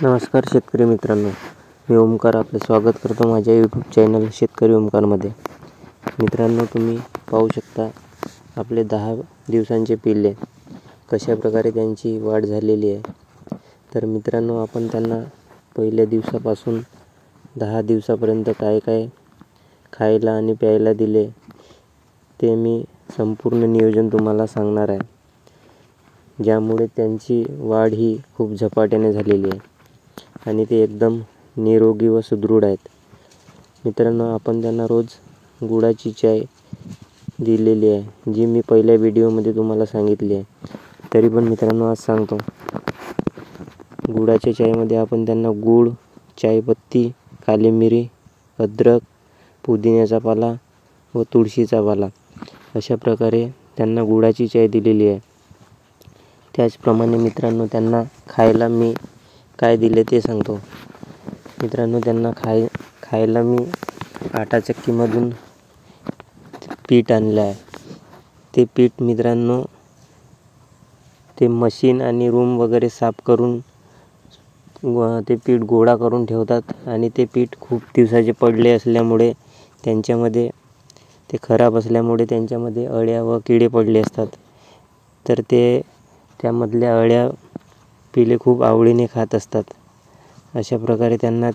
नमस्कार शेतकरी मित्रांनो, मी ओमकार आपले स्वागत करतो माझ्या यूट्यूब चॅनल शेतकरी ओमकारमध्ये. मित्रांनो, तुम्ही पाहू शकता आपले 10 दिवसांचे पिल्ले कशा प्रकारे त्यांची वाढ झालेली आहे. तर मित्रांनो, आपण त्यांना पहिल्या दिवसापासून 10 दिवसापर्यंत काय काय खायला आणि प्यायला दिले ते मी संपूर्ण नियोजन तुम्हाला सांगणार आहे, ज्यामुळे त्यांची वाढ ही खूप झपाट्याने झालेली आहे आणि ते एकदम निरोगी व सुदृढ आहेत. मित्रांनो, आपण त्यांना रोज गुळाची चाय दिलेली आहे, जी मी पहिल्या व्हिडिओमध्ये तुम्हाला सांगितली आहे. तरी पण मित्रांनो, आज सांगतो. गुळाच्या चायमध्ये आपण त्यांना गूळ, चायपत्ती, काली मिरी, अद्रक, पुदिन्याचा पाला व तुळशीचा पाला अशा प्रकारे त्यांना गुळाची चाय दिलेली आहे. त्याचप्रमाणे मित्रांनो, त्यांना खायला मी काय दिले ते सांगतो. मित्रांनो, त्यांना खायला मी आटा चक्कीमधून पीठ आणलं आहे. ते पीठ मित्रांनो, ते मशीन आणि रूम वगैरे साफ करून ते पीठ गोळा करून ठेवतात आणि ते पीठ खूप दिवसाचे पडले असल्यामुळे त्यांच्यामध्ये ते खराब असल्यामुळे त्यांच्यामध्ये अळ्या व किडे पडले असतात. तर ते त्यामधल्या अळ्या पिल्ले खूप आवडीने खात असतात. अशा प्रकारे त्यांना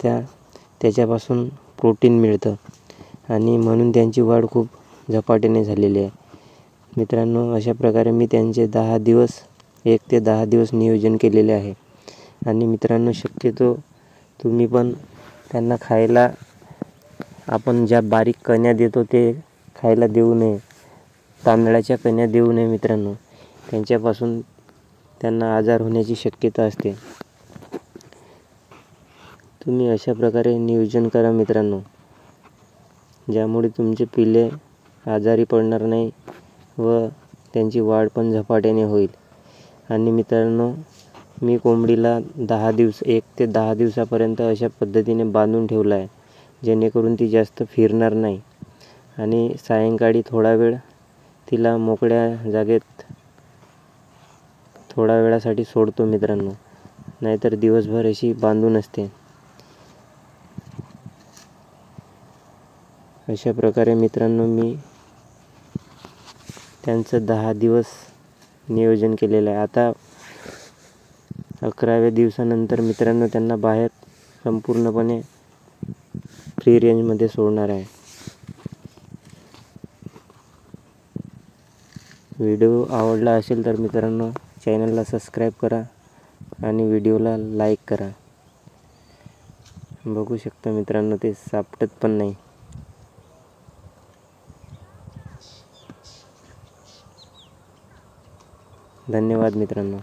त्याच्यापासून प्रोटीन मिळतं आणि म्हणून त्यांची वाढ खूप झपाट्याने झालेली आहे. मित्रांनो, अशा प्रकारे मी त्यांचे 1 ते 10 दिवस नियोजन केलेले आहे. आणि मित्रांनो, शक्यतो तुम्ही पण त्यांना खायला आपण ज्या बारीक कण्या देतो ते खायला देऊ नये. तांदळाच्या कण्या देऊ नये मित्रांनो, त्यांच्यापासून त्यांना आजार होण्याची शक्यता असते. तुम्ही अशा प्रकारे नियोजन करा मित्रांनो, ज्यामुळे तुमचे पिल्ले आजारी पडणार नाही व त्यांची वाढ पण झपाट्याने होईल. आणि मित्रांनो, मी कोंबडीला 1 ते 10 दिवसापर्यंत अशा पद्धतीने बांधून ठेवलं आहे, जेणेकरून ती जास्त फिरणार नाही. आणि सायंकाळी थोडा वेळ तिला मोकळ्या जागेत थोडा वेळासाठी सोडतो मित्रांनो, नाहीतर दिवसभर अशी बांधून असते. अशा प्रकारे मित्रांनो, मी त्यांचं 10 दिवस नियोजन केलेलं आहे. आता 11व्या दिवसानंतर मित्रांनो, त्यांना बाहेर संपूर्णपणे फ्री रेंजमध्ये सोडणार आहे. व्हिडिओ आवडला असेल तर मित्रांनो, चॅनलला सबस्क्राईब करा आणि व्हिडिओला लाईक करा. बघू शकता मित्रांनो, ते सापटत पण नाही. धन्यवाद मित्रांनो.